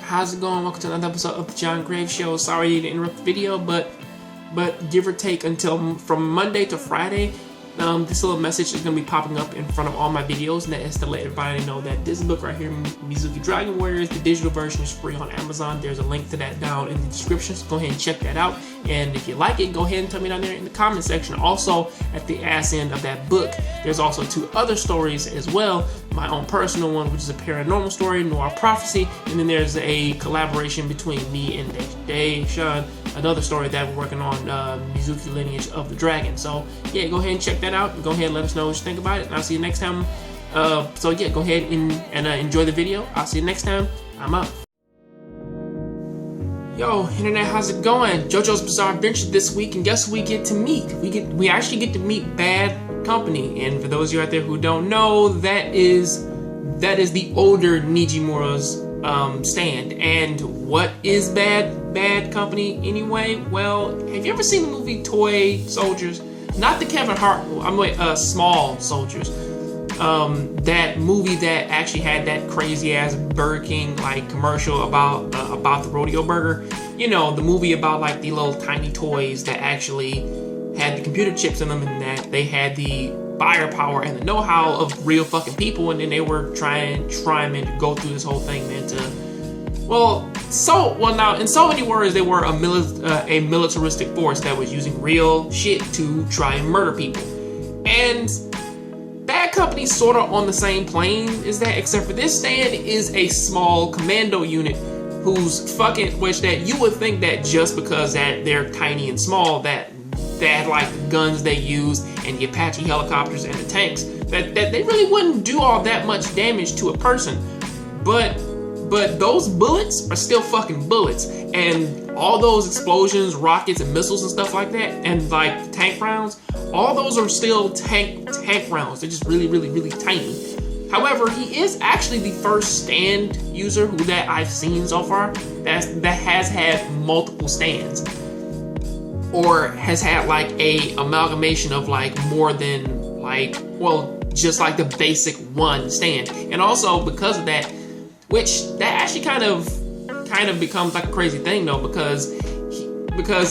how's it going? Welcome to another episode of the Jongravesshow. Sorry to interrupt the video, but give or take until from Monday to Friday, this little message is going to be popping up in front of all my videos, and that is to let everybody know that this book right here, Mizuki Dragon Warriors, the digital version is free on Amazon. There's a link to that down in the description, so go ahead and check that out. And if you like it, go ahead and tell me down there in the comment section. Also, at the ass end of that book, there's also 2 other stories as well. My own personal one, which is a paranormal story, Noir Prophecy, and then there's a collaboration between me and Dae-Shun, another story that we're working on, Mizuki Lineage of the Dragon. So yeah, go ahead and check that out. Go ahead and let us know what you think about it, and I'll see you next time. So yeah, go ahead and enjoy the video. I'll see you next time. I'm out. Yo, internet, how's it going? JoJo's Bizarre Adventure this week, and guess who we get to meet? We actually get to meet Bad Company, and for those of you out there who don't know, that is the older Nijimura's stand. And what is Bad Company anyway? Well, have you ever seen the movie Toy Soldiers? Not the Kevin Hart, Small Soldiers. That movie that actually had that crazy ass Burger King like commercial about the rodeo burger. You know, the movie about like the little tiny toys that actually had the computer chips in them, and that they had the buyer power and the know-how of real fucking people, and then they were trying to go through this whole thing, man, now in so many words, they were a militaristic force that was using real shit to try and murder people. And Bad Company sort of on the same plane as that, except for this stand is a small commando unit which you would think that just because that they're tiny and small, that like the guns they use and the Apache helicopters and the tanks, that they really wouldn't do all that much damage to a person. But those bullets are still fucking bullets, and all those explosions, rockets, and missiles and stuff like that, and like tank rounds, all those are still tank rounds. They're just really, really, really tiny. However, he is actually the first stand user that I've seen so far that has had multiple stands, or has had like a amalgamation of like more than like, well, just like the basic one stand. And also because of that, which that actually kind of becomes like a crazy thing though, because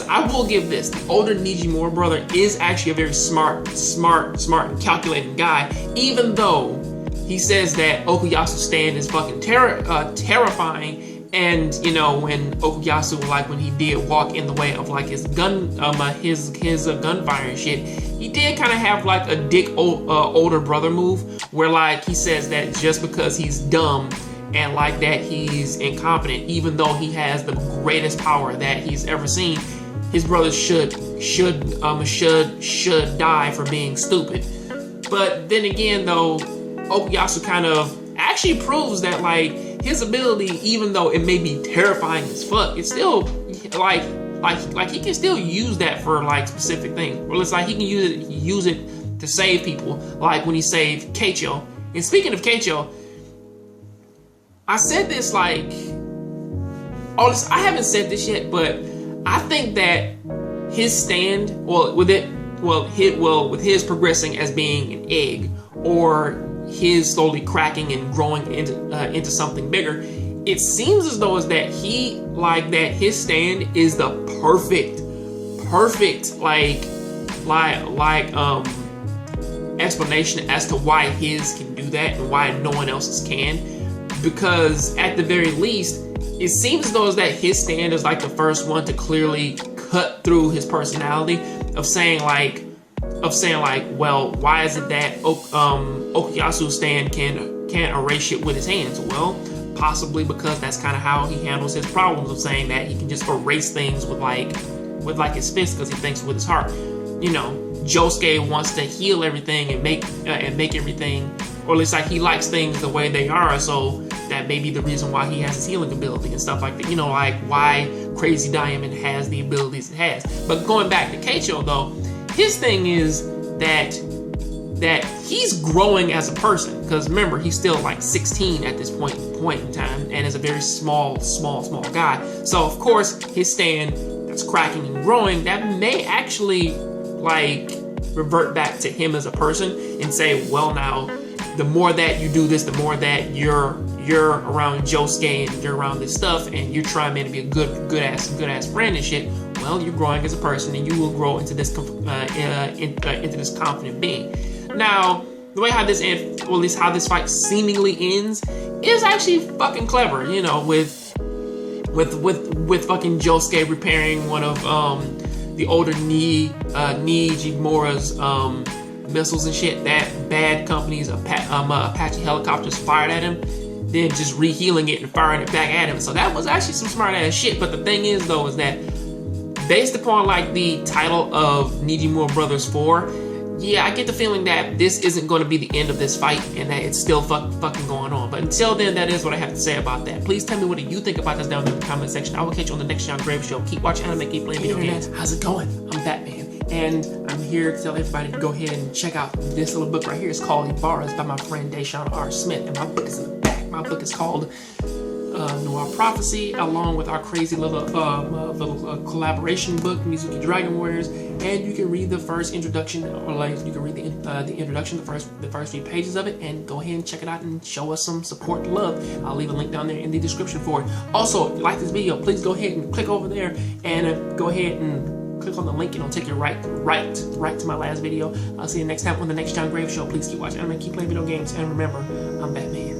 I will give this, the older Nijimura brother is actually a very smart and calculating guy, even though he says that Okuyasu's stand is fucking terrifying. And you know, when Okuyasu, like when he did walk in the way of like his gunfire and shit, he did kind of have like a dick older brother move, where like he says that just because he's dumb and like that he's incompetent, even though he has the greatest power that he's ever seen, his brothers should die for being stupid. But then again though, Okuyasu kind of actually proves that like his ability, even though it may be terrifying as fuck, it's still like he can still use that for like specific things. Well, it's like he can use it to save people, like when he saved Keicho. And speaking of Keicho, I said this like, I haven't said this yet, but I think that his stand, with his progressing as being an egg, or his slowly cracking and growing into something bigger, it seems as though his stand is the perfect explanation as to why his can do that and why no one else's can. Because at the very least, it seems as though his stand is like the first one to clearly cut through his personality of saying like, well, why is it that Okuyasu's stand can't erase shit with his hands? Well, possibly because that's kind of how he handles his problems, of saying that he can just erase things with his fist, because he thinks with his heart. You know, Josuke wants to heal everything and make everything, or at least like he likes things the way they are, so that may be the reason why he has his healing ability and stuff like that. You know, like why Crazy Diamond has the abilities it has. But going back to Keicho though, his thing is that he's growing as a person, because remember, he's still like 16 at this point in time, and is a very small guy. So of course his stand that's cracking and growing, that may actually like revert back to him as a person and say, well, now the more that you do this, the more that your you're around Josuke and you're around this stuff and you're trying, man, to be a good ass friend and shit, well, you're growing as a person and you will grow into this into this confident being. Now, the way how this ends, or at least how this fight seemingly ends, is actually fucking clever. You know, with fucking Josuke repairing one of the older Nijimura's missiles and shit that bad companies Apache helicopters fired at him, then just rehealing it and firing it back at him. So that was actually some smart ass shit. But the thing is though, is that based upon like the title of Nijimura Brothers 4, yeah, I get the feeling that this isn't going to be the end of this fight and that it's still fucking going on. But until then, that is what I have to say about that. Please tell me what you think about this down in the comment section. I will catch you on the next Jongravesshow Show. Keep watching anime, keep playing video games. How's it going? I'm Batman. And I'm here to tell everybody to go ahead and check out this little book right here. It's called Ibarra. It's by my friend Deshaun R. Smith. And my book is in the back. My book is called Noir Prophecy, along with our crazy little collaboration book, Mizuki Dragon Warriors, and you can read the first introduction, or like you can read the introduction, the first few pages of it, and go ahead and check it out and show us some support, love. I'll leave a link down there in the description for it. Also, if you like this video, please go ahead and click over there and go ahead and click on the link, and it'll take you right to my last video. I'll see you next time on the next Jongravesshow Show. Please keep watching anime, keep playing video games, and remember, I'm Batman.